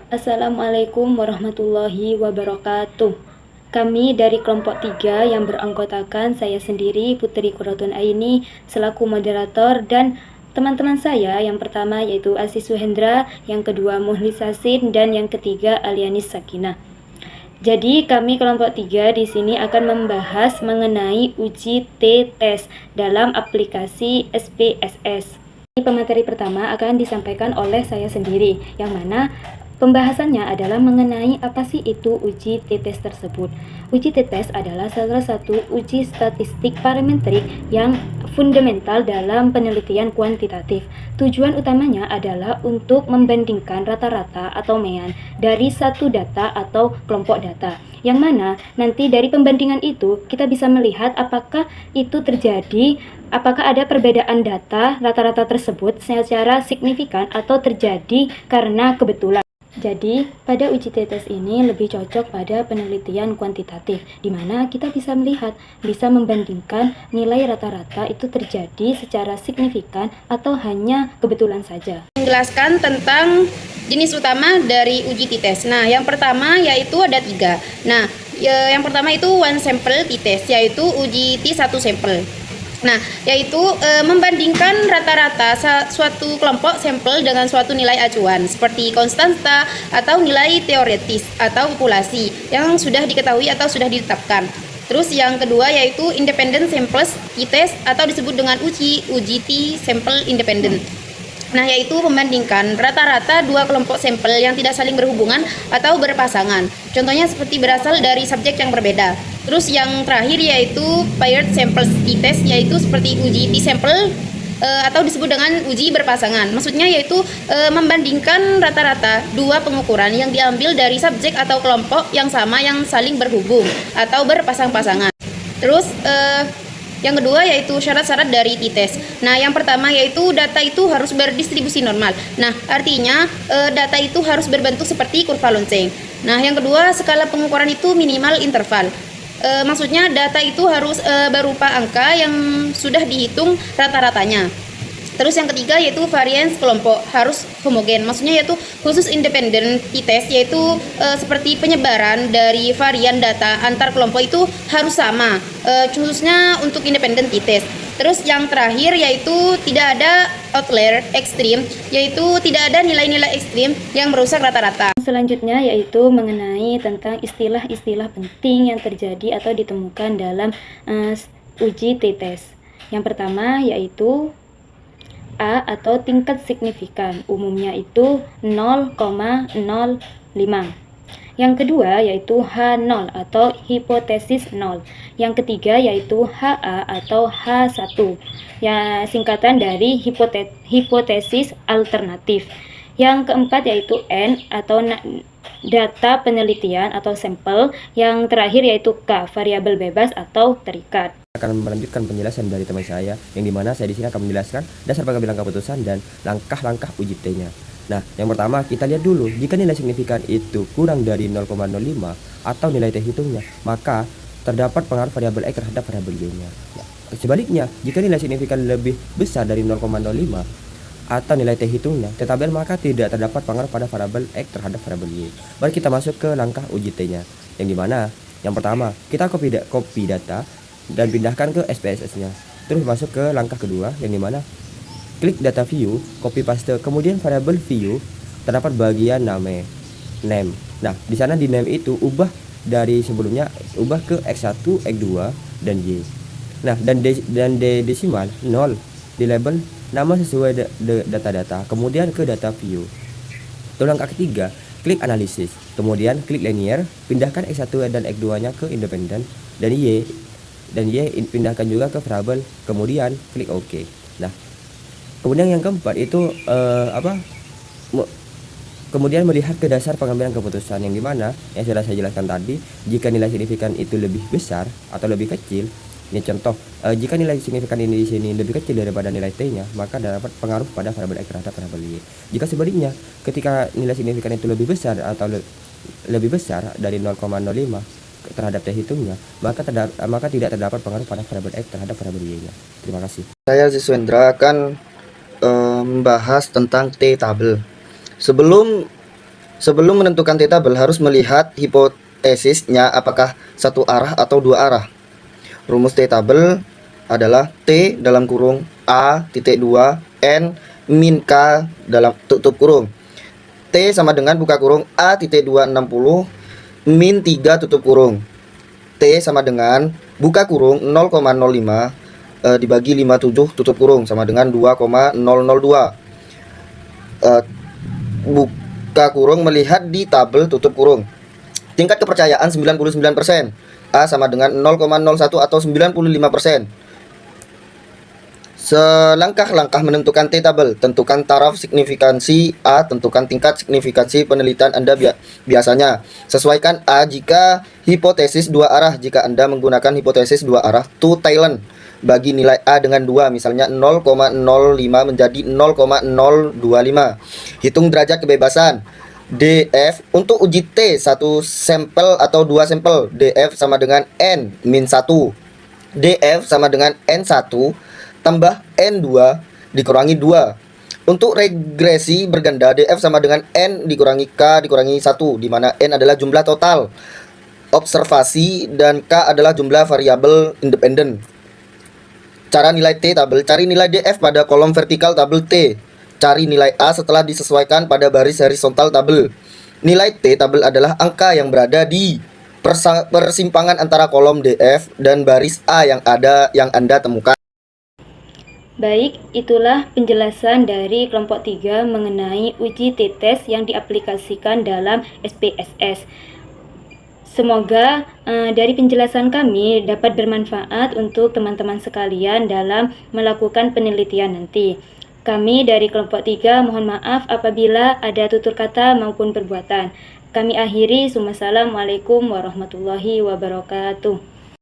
Assalamualaikum warahmatullahi wabarakatuh. Kami dari kelompok 3 yang beranggotakan saya sendiri, Putri Qurratun Aini, selaku moderator, dan teman-teman saya yang pertama yaitu Aziz Suhendra, yang kedua Muhlis Sasin, dan yang ketiga Alianis Sakinah. Jadi kami kelompok 3 di sini akan membahas mengenai uji T-Test dalam aplikasi SPSS. Pemateri pertama akan disampaikan oleh saya sendiri, yang mana pembahasannya adalah mengenai apa sih itu uji T-Test tersebut. Uji T-Test adalah salah satu uji statistik parametrik yang fundamental dalam penelitian kuantitatif. Tujuan utamanya adalah untuk membandingkan rata-rata atau mean dari satu data atau kelompok data, yang mana nanti dari pembandingan itu kita bisa melihat apakah itu terjadi, apakah ada perbedaan data rata-rata tersebut secara signifikan atau terjadi karena kebetulan. Jadi, pada uji T-Test ini lebih cocok pada penelitian kuantitatif, di mana kita bisa melihat, bisa membandingkan nilai rata-rata itu terjadi secara signifikan atau hanya kebetulan saja. Menjelaskan tentang jenis utama dari uji T-Test. Nah, yang pertama yaitu ada 3. Nah, yang pertama itu one sample T-Test, yaitu uji T1 sampel. Nah, yaitu membandingkan rata-rata suatu kelompok sampel dengan suatu nilai acuan seperti konstanta atau nilai teoretis atau populasi yang sudah diketahui atau sudah ditetapkan. Terus yang kedua yaitu independent samples T-Test atau disebut dengan uji T sample independent. Nah, yaitu membandingkan rata-rata dua kelompok sampel yang tidak saling berhubungan atau berpasangan. Contohnya seperti berasal dari subjek yang berbeda. Terus yang terakhir yaitu paired samples T-Test, yaitu seperti uji T-sample atau disebut dengan uji berpasangan. Maksudnya yaitu membandingkan rata-rata dua pengukuran yang diambil dari subjek atau kelompok yang sama yang saling berhubung atau berpasang-pasangan. Terus yang kedua yaitu syarat-syarat dari T-Test. Nah, yang pertama yaitu data itu harus berdistribusi normal. Nah, artinya data itu harus berbentuk seperti kurva lonceng. Nah, yang kedua skala pengukuran itu minimal interval. Maksudnya data itu harus berupa angka yang sudah dihitung rata-ratanya. Terus yang ketiga yaitu varians kelompok harus homogen. Maksudnya yaitu khusus independen T-Test, yaitu seperti penyebaran dari varian data antar kelompok itu harus sama, khususnya untuk independen T-Test. Terus yang terakhir yaitu tidak ada outlier ekstrim, yaitu tidak ada nilai-nilai ekstrim yang merusak rata-rata. Selanjutnya yaitu mengenai tentang istilah-istilah penting yang terjadi atau ditemukan dalam uji T-Test. Yang pertama yaitu A atau tingkat signifikan, umumnya itu 0,05. Yang kedua yaitu H0 atau hipotesis 0. Yang ketiga yaitu HA atau H1, ya singkatan dari hipotesis alternatif. Yang keempat yaitu N atau data penelitian atau sampel. Yang terakhir yaitu K, variabel bebas atau terikat. Akan melanjutkan penjelasan dari teman saya, yang dimana saya di sini akan menjelaskan dasar pengambilan keputusan dan langkah-langkah uji T-nya. Nah, yang pertama kita lihat dulu, jika nilai signifikan itu kurang dari 0,05 atau nilai T hitungnya, maka terdapat pengaruh variabel X terhadap variabel Y-nya. Nah, sebaliknya, jika nilai signifikan lebih besar dari 0,05 atau nilai T hitungnya tetap maka tidak terdapat pengaruh pada variabel X terhadap variabel Y. Mari kita masuk ke langkah uji T-nya, yang dimana yang pertama kita copy data dan pindahkan ke SPSS-nya. Terus masuk ke langkah kedua, yang dimana klik data view, copy paste, kemudian variabel view terdapat bagian name. Nah, di sana di name itu ubah dari sebelumnya, ubah ke X1, X2 dan Y. Nah, dan desimal 0 di label nama sesuai data-data, kemudian ke data view. Terus langkah ketiga, klik analisis, kemudian klik linear, pindahkan X1 dan X2-nya ke independen dan Y pindahkan juga ke variabel, kemudian klik OK. Nah, kemudian yang keempat itu kemudian melihat ke dasar pengambilan keputusan, yang dimana yang sudah saya jelaskan tadi, jika nilai signifikan itu lebih besar atau lebih kecil. Ini contoh, jika nilai signifikan ini di sini lebih kecil daripada nilai T-nya, maka dapat pengaruh pada variabel X terhadap variabel Y. Jika sebaliknya, ketika nilai signifikan itu lebih besar atau lebih besar dari 0,05 terhadap T hitungnya, maka tidak terdapat pengaruh pada variabel X terhadap variabel Y-nya. Terima kasih. Saya Aziz Suhendra akan membahas tentang T-table. Sebelum Sebelum menentukan T-tabel harus melihat hipotesisnya apakah satu arah atau dua arah. Rumus T-tabel adalah T dalam kurung A titik 2 N min K dalam tutup kurung. T sama dengan buka kurung A titik 260 min 3 tutup kurung. T sama dengan buka kurung 0,05 dibagi 57 tutup kurung sama dengan 2,002. Buka kurung melihat di tabel tutup kurung. Tingkat kepercayaan 99%. A sama dengan 0,01 atau 95%. Selangkah-langkah menentukan T-tabel. Tentukan taraf signifikansi A, tentukan tingkat signifikansi penelitian Anda biasanya. Sesuaikan A jika hipotesis dua arah. Jika Anda menggunakan hipotesis dua arah, two talent. Bagi nilai A dengan 2, misalnya 0,05 menjadi 0,025. Hitung derajat kebebasan. DF untuk uji T, satu sampel atau dua sampel. DF sama dengan N min 1. DF sama dengan N1 tambah N2 dikurangi 2. Untuk regresi berganda, DF sama dengan N dikurangi K dikurangi 1, di mana N adalah jumlah total observasi dan K adalah jumlah variabel independen. Cara nilai T-tabel, cari nilai DF pada kolom vertikal tabel T. Cari nilai A setelah disesuaikan pada baris horizontal tabel. Nilai T-tabel adalah angka yang berada di persimpangan antara kolom DF dan baris A yang Anda temukan. Baik, itulah penjelasan dari kelompok 3 mengenai uji T-tes yang diaplikasikan dalam SPSS. Semoga dari penjelasan kami dapat bermanfaat untuk teman-teman sekalian dalam melakukan penelitian nanti. Kami dari kelompok 3 mohon maaf apabila ada tutur kata maupun perbuatan. Kami akhiri, Wassalamualaikum warahmatullahi wabarakatuh.